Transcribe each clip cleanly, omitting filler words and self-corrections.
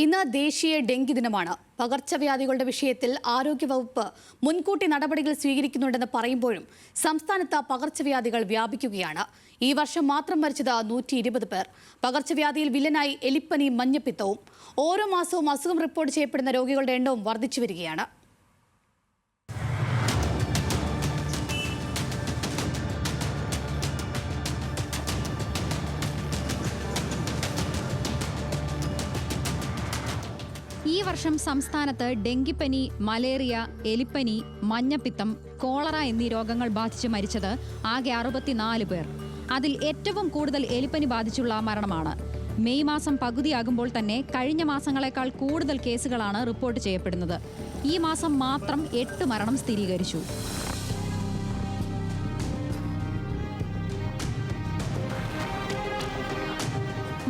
ഇന്ന് ദേശീയ ഡെങ്കി ദിനമാണ്. പകർച്ചവ്യാധികളുടെ വിഷയത്തിൽ ആരോഗ്യവകുപ്പ് മുൻകൂട്ടി നടപടികൾ സ്വീകരിക്കുന്നുണ്ടെന്ന് പറയുമ്പോഴും സംസ്ഥാനത്ത് പകർച്ചവ്യാധികൾ വ്യാപിക്കുകയാണ്. ഈ വർഷം മാത്രം മരിച്ചത് 120 പേർ. പകർച്ചവ്യാധിയിൽ വില്ലനായി എലിപ്പനിയും മഞ്ഞപ്പിത്തവും. ഓരോ മാസവും അസുഖം റിപ്പോർട്ട് ചെയ്യപ്പെടുന്ന രോഗികളുടെ എണ്ണവും വർദ്ധിച്ചു വരികയാണ്. ഈ വർഷം സംസ്ഥാനത്ത് ഡെങ്കിപ്പനി, മലേറിയ, എലിപ്പനി, മഞ്ഞപ്പിത്തം, കോളറ എന്നീ രോഗങ്ങൾ ബാധിച്ച് മരിച്ചത് ആകെ 64 പേർ. അതിൽ ഏറ്റവും കൂടുതൽ എലിപ്പനി ബാധിച്ചുള്ള മരണമാണ്. മെയ് മാസം പകുതിയാകുമ്പോൾ തന്നെ കഴിഞ്ഞ മാസങ്ങളെക്കാൾ കൂടുതൽ കേസുകളാണ് റിപ്പോർട്ട് ചെയ്യപ്പെടുന്നത്. ഈ മാസം മാത്രം 8 മരണം സ്ഥിരീകരിച്ചു.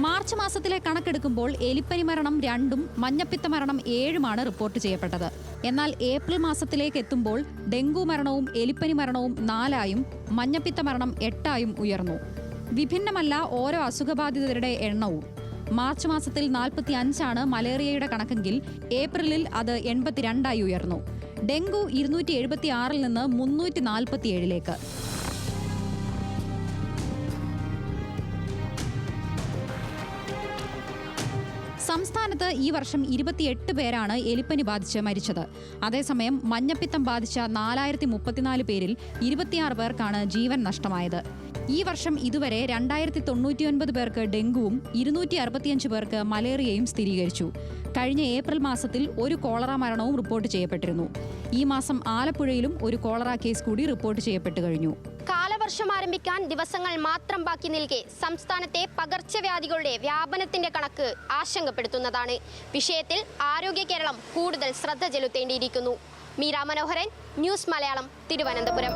മാർച്ച് മാസത്തിലെ കണക്കെടുക്കുമ്പോൾ എലിപ്പനി മരണം 2ഉം മഞ്ഞപ്പിത്ത മരണം 7ഉമാണ് റിപ്പോർട്ട് ചെയ്യപ്പെട്ടത്. എന്നാൽ ഏപ്രിൽ മാസത്തിലേക്ക് എത്തുമ്പോൾ ഡെങ്കു മരണവും എലിപ്പനി മരണവും 4ആയും മഞ്ഞപ്പിത്ത മരണം 8ആയും ഉയർന്നു. വിഭിന്നമല്ല ഓരോ അസുഖബാധിതരുടെ എണ്ണവും. മാർച്ച് മാസത്തിൽ 45ആണ് മലേറിയയുടെ കണക്കെങ്കിൽ ഏപ്രിലിൽ അത് 82ആയി ഉയർന്നു. ഡെങ്കു 276-ൽ നിന്ന് 347-ലേക്ക്. സംസ്ഥാനത്ത് ഈ വർഷം 28 പേരാണ് എലിപ്പനി ബാധിച്ച് മരിച്ചത്. അതേസമയം മഞ്ഞപ്പിത്തം ബാധിച്ച 4034 പേരിൽ 26 പേർക്കാണ് ജീവൻ നഷ്ടമായത്. ഈ വർഷം ഇതുവരെ 2099 പേർക്ക് ഡെങ്കുവും 265 പേർക്ക് മലേറിയയും സ്ഥിരീകരിച്ചു. കഴിഞ്ഞ ഏപ്രിൽ മാസത്തിൽ ഒരു കോളറ മരണവും റിപ്പോർട്ട് ചെയ്യപ്പെട്ടിരുന്നു. ഈ മാസം ആലപ്പുഴയിലും ഒരു കോളറ കേസ് കൂടി റിപ്പോർട്ട് ചെയ്യപ്പെട്ടു കഴിഞ്ഞു. കാലവർഷം ആരംഭിക്കാൻ ദിവസങ്ങൾ മാത്രം ബാക്കി നിൽക്കെ സംസ്ഥാനത്തെ പകർച്ചവ്യാധികളുടെ വ്യാപനത്തിന്റെ കണക്ക് ആശങ്കപ്പെടുത്തുന്നതാണ്. വിഷയത്തിൽ ആരോഗ്യ കേരളം കൂടുതൽ ശ്രദ്ധ ചെലുത്തേണ്ടിയിരിക്കുന്നു. മീര മനോഹരൻ, ന്യൂസ് മലയാളം, തിരുവനന്തപുരം.